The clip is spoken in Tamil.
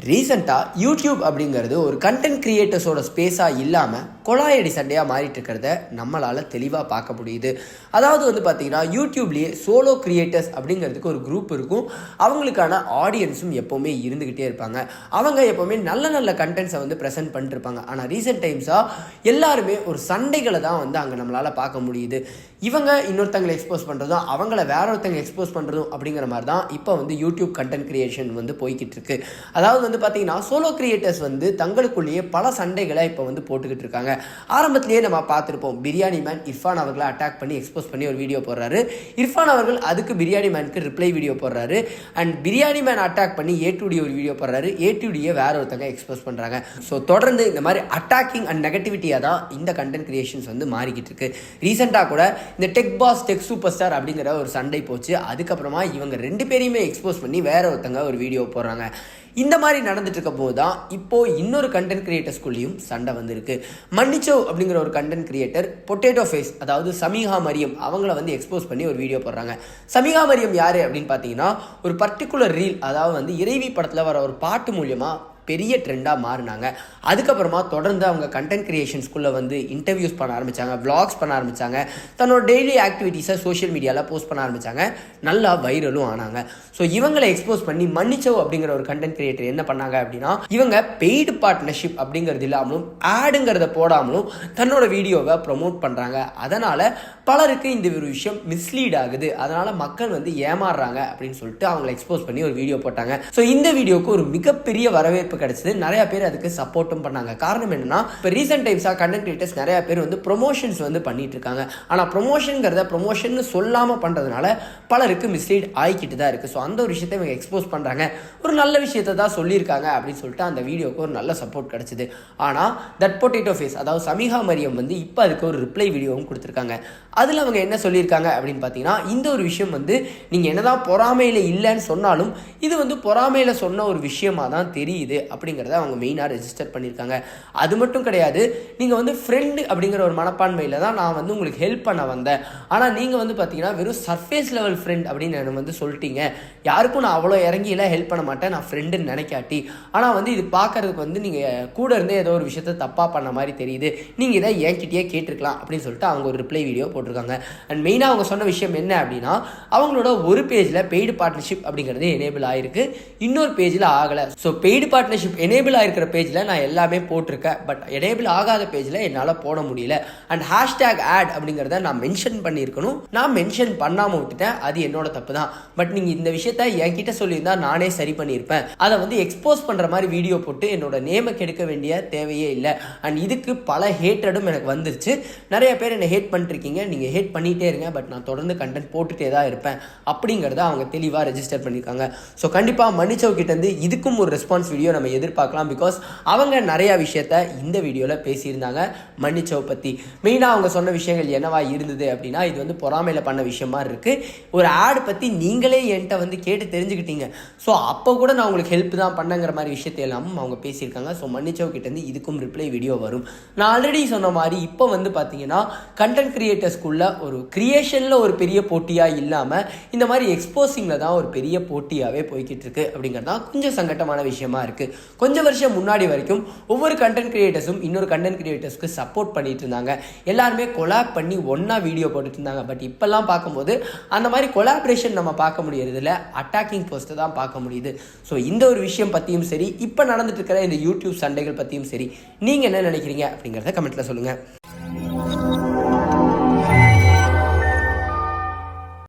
ரீசெண்டாக யூடியூப் அப்படிங்கிறது ஒரு கண்டென்ட் கிரியேட்டர்ஸோட ஸ்பேஸாக இல்லாமல் கொலாயடி சண்டையாக மாறிட்டு இருக்கிறத நம்மளால் தெளிவாக பார்க்க முடியுது. அதாவது பார்த்தீங்கன்னா யூடியூப்லேயே சோலோ கிரியேட்டர்ஸ் அப்படிங்கிறதுக்கு ஒரு குரூப் இருக்கும். அவங்களுக்கான ஆடியன்ஸும் எப்போவுமே இருந்துக்கிட்டே இருப்பாங்க. அவங்க எப்போவுமே நல்ல நல்ல கண்டென்ட்ஸை ப்ரெசென்ட் பண்ணிட்டுருப்பாங்க. ஆனால் ரீசெண்ட் டைம்ஸாக எல்லாருமே ஒரு சண்டைகளை தான் அங்கே நம்மளால் பார்க்க முடியுது. இவங்க இன்னொருத்தங்களை எக்ஸ்போஸ் பண்ணுறதும் அவங்கள வேற ஒருத்தங்க எக்ஸ்போஸ் பண்ணுறதும் அப்படிங்கிற மாதிரி தான் இப்போ யூடியூப் கண்டென்ட் கிரியேஷன் போய்கிட்டு இருக்கு. அதாவது பார்த்தீங்கன்னா சோலோ கிரியேட்டர்ஸ் தங்களுக்குள்ளேயே பல சண்டைகளை இப்போ போட்டுக்கிட்டு இருக்காங்க. ஆரம்பத்திலேயே நம்ம பார்த்துருப்போம், பிரியாணி மேன் இர்ஃபான் அவர்களை அட்டாக் பண்ணி எக்ஸ்போஸ் பண்ணி ஒரு வீடியோ போடுறாரு. இர்ஃபான் அவர்கள் அதுக்கு பிரியாணி மேனுக்கு ரிப்ளை வீடியோ போடுறாரு. அண்ட் பிரியாணி மேன் அட்டாக் பண்ணி ஏ2டி ஒரு வீடியோ போடுறாரு. ஏ2டியை வேற ஒருத்தங்க எக்ஸ்போஸ் பண்ணுறாங்க. ஸோ தொடர்ந்து இந்த மாதிரி அட்டாக்கிங் அண்ட் நெகட்டிவிட்டியாக தான் இந்த கண்டென்ட் கிரியேஷன்ஸ் மாறிக்கிட்டு இருக்கு. ரீசெண்டாக கூட இந்த tech pass tech super star அப்படிங்கிற ஒரு சண்டை போச்சு. அதுக்கப்புறமா இவங்க ரெண்டு பேரையுமே எக்ஸ்போஸ் பண்ணி வேற ஒருத்தங்க ஒரு வீடியோ போடுறாங்க. இந்த மாதிரி நடந்துட்டு இருக்க போது தான் இப்போ இன்னொரு கண்டென்ட் கிரியேட்டர்ஸ்குள்ளேயும் சண்டை வந்திருக்கு. மன்னிச்சோ அப்படிங்கிற ஒரு கண்டென்ட் கிரியேட்டர் பொட்டேட்டோ ஃபேஸ், அதாவது சமீகா மரியம் அவங்கள எக்ஸ்போஸ் பண்ணி ஒரு வீடியோ போடுறாங்க. சமீகா மரியம் யாரு அப்படின்னு பார்த்தீங்கன்னா ஒரு பர்டிகுலர் ரீல், அதாவது இறைவி படத்தில் வர ஒரு பாட்டு மூலியமா பெரிய ட்ரெண்டாக மாறினாங்க. அதுக்கப்புறமா தொடர்ந்து அவங்க கண்டென்ட் கிரியேஷன்ஸ்குள்ளே இன்டர்வியூஸ் பண்ண ஆரம்பித்தாங்க, விளாக்ஸ் பண்ண ஆரம்பித்தாங்க, தன்னோட டெய்லி ஆக்டிவிட்டீஸை சோஷியல் மீடியாவில் போஸ்ட் பண்ண ஆரம்பித்தாங்க. நல்லா வைரலும் ஆனாங்க. ஸோ இவங்களை எக்ஸ்போஸ் பண்ணி மன்னிச்சோ அப்படிங்கிற ஒரு கண்டென்ட் கிரியேட்டர் என்ன பண்ணாங்க அப்படின்னா, இவங்க பெய்டு பார்ட்னர்ஷிப் அப்படிங்கிறது இல்லாமலும் ஆடுங்கிறத போடாமலும் தன்னோட வீடியோவை ப்ரொமோட் பண்ணுறாங்க. அதனால் பலருக்கு இந்த ஒரு விஷயம் மிஸ்லீட் ஆகுது. அதனால் மக்கள் ஏமாறுறாங்க அப்படின்னு சொல்லிட்டு அவங்களை எக்ஸ்போஸ் பண்ணி ஒரு வீடியோ போட்டாங்க. ஸோ இந்த வீடியோவுக்கு ஒரு மிகப்பெரிய வரவேற்பு கிடைச்சது. நிறைய பேர் அதுக்கு சப்போர்ட்டும் பண்ணாங்க. காரணம் என்னன்னா, இப்போ ரீசெண்ட் டைம்ஸாக கண்டென்ட் கிரியேட்டர்ஸ் நிறைய பேர் ப்ரொமோஷன்ஸ் பண்ணிட்டு இருக்காங்க. ஆனால் ப்ரொமோஷன் சொல்லாமல் பண்ணுறதுனால பலருக்கு மிஸ்லீட் ஆகிக்கிட்டு தான் இருக்குது. ஸோ அந்த ஒரு விஷயத்தை இவங்க எக்ஸ்போஸ் பண்ணுறாங்க. ஒரு நல்ல விஷயத்தை தான் சொல்லியிருக்காங்க அப்படின்னு சொல்லிட்டு அந்த வீடியோக்கு ஒரு நல்ல சப்போர்ட் கிடைச்சிது. ஆனால் தட் பொட்டேட்டோ ஃபேஸ், அதாவது சமீகா மரியம் இப்போ அதுக்கு ஒரு ரிப்ளை வீடியோவும் கொடுத்துருக்காங்க. அதில் அவங்க என்ன சொல்லியிருக்காங்க அப்படின்னு பார்த்தீங்கன்னா, இந்த ஒரு விஷயம் நீங்கள் என்னதான் பொறாமையில் இல்லைன்னு சொன்னாலும் இது பொறாமையில் சொன்ன ஒரு விஷயமா தான் தெரியுது அப்படிங்கிறத அவங்க மெயினாக ரெஜிஸ்டர் பண்ணியிருக்காங்க. அது மட்டும் கிடையாது, நீங்கள் ஃப்ரெண்டு அப்படிங்கிற ஒரு மனப்பான்மையில் தான் நான் உங்களுக்கு ஹெல்ப் பண்ண வந்தேன். ஆனால் நீங்கள் பார்த்தீங்கன்னா வெறும் சர்ஃபேஸ் லெவல் ஃப்ரெண்ட் அப்படின்னு எனக்கு சொல்லிட்டீங்க. யாருக்கும் நான் அவ்வளோ இறங்கியில் ஹெல்ப் பண்ண மாட்டேன், நான் ஃப்ரெண்டுன்னு நினைக்காட்டி. ஆனால் இது பார்க்கறதுக்கு நீங்கள் கூட இருந்தே ஏதோ ஒரு விஷயத்தை தப்பாக பண்ண மாதிரி தெரியுது, நீங்கள் இதை என்கிட்டயே கேட்டிருக்கலாம் அப்படின்னு சொல்லிட்டு அவங்க ஒரு ரிப்ளை வீடியோ போட்டிருக்காங்க. அண்ட் மெயினாக அவங்க சொன்ன விஷயம் என்ன அப்படின்னா, அவங்களோட ஒரு பேஜில் பெய்டு பார்ட்னர்ஷிப் அப்படிங்கிறது எனேபிள் ஆகிருக்கு, இன்னொரு பேஜில் ஆகலை. ஸோ பெய்டு பார்ட்னர்ஷிப் எனேபிள் ஆகிருக்கிற பேஜில் நான் எல்லாமே போட்டிருக்கேன், பட் எனேபிள் ஆகாத பேஜில் என்னால் போட முடியல. அண்ட் ஹேஷ்டேக் ஆட் அப்படிங்கிறத நான் மென்ஷன் பண்ணியிருக்கணும், நான் மென்ஷன் பண்ணாமல் விட்டுட்டேன், அது என்னோட தப்பு தான். பட் நீங்கள் இந்த விஷயத்த என்கிட்ட சொல்லியிருந்தா நானே சரி பண்ணியிருப்பேன். அதை எக்ஸ்போஸ் பண்ணுற மாதிரி வீடியோ போட்டு என்னோட நேமை கெடுக்க வேண்டிய தேவையே இல்லை. அண்ட் இதுக்கு பல ஹேட்டடும் எனக்கு வந்துருச்சு. நிறைய பேர் என்னை ஹேட் பண்ணிருக்கீங்க, நீங்கள் ஹேட் பண்ணிகிட்டே இருங்க, பட் நான் தொடர்ந்து கண்டென்ட் போட்டுகிட்டே தான் இருப்பேன் அப்படிங்கிறத அவங்க தெளிவாக ரெஜிஸ்டர் பண்ணியிருக்காங்க. ஸோ கண்டிப்பாக மன்னிச்சவ் கிட்டேருந்து இதுக்கும் ஒரு ரெஸ்பான்ஸ் வீடியோ நம்ம எதிர்பார்க்கலாம். பிகாஸ் அவங்க நிறைய விஷயத்த இந்த வீடியோவில் பேசியிருந்தாங்க மன்னிச்சவ் பற்றி. மெயினாக அவங்க சொன்ன விஷயங்கள் என்னவா இருந்தது அப்படின்னா, இது பொறாமையில் பண்ண விஷயமா இருக்குது. ஒரு ஆட் பற்றி நீங்களே என்கிட்ட கேட்டு தெரிஞ்சுக்கிட்டீங்க, ஸோ அப்போ கூட நான் உங்களுக்கு ஹெல்ப் தான் பண்ணங்கிற மாதிரி விஷயத்தை எல்லாமும் அவங்க பேசியிருக்காங்க. ஸோ மன்னிச்சவ் கிட்டேருந்து இதுக்கும் ரிப்ளை வீடியோ வரும். நான் ஆல்ரெடி சொன்ன மாதிரி இப்போ பார்த்தீங்கன்னா கண்டென்ட் கிரியேட்டர்ஸ்குள்ள ஒரு கிரியேஷனில் ஒரு பெரிய போட்டியாக இல்லாமல் இந்த மாதிரி எக்ஸ்போசிங்கில் தான் ஒரு பெரிய போட்டியாகவே போய்கிட்டு இருக்கு அப்படிங்கிறது தான் கொஞ்சம் சங்கட்டமான விஷயமா இருக்குது. கொஞ்சம் வருஷம் முன்னாடி வரைக்கும் ஒவ்வொரு கண்டென்ட் கிரியேட்டர்ஸும் இன்னொரு கண்டென்ட் கிரியேட்டர்ஸ்க்கு சப்போர்ட் பண்ணிட்டு இருந்தாங்க. எல்லாருமே கொலாப் பண்ணி ஒன்றா வீடியோ போட்டுட்டு இருந்தாங்க. பட் இப்போல்லாம் பார்க்கும்போது அந்த மாதிரி கொலாபரேஷன் நம்ம பார்க்க முடியறதில்ல, அட்டாக்கிங் போஸ்ட்டை தான் பார்க்க முடியுது. ஸோ இந்த ஒரு விஷயம் பற்றியும் சரி, இப்போ நடந்துட்டு இருக்கிற இந்த யூடியூப் சண்டைகள் பற்றியும் சரி, நீங்கள் என்ன நினைக்கிறீங்க அப்படிங்கிறத கமெண்ட்டில் சொல்லுங்கள்.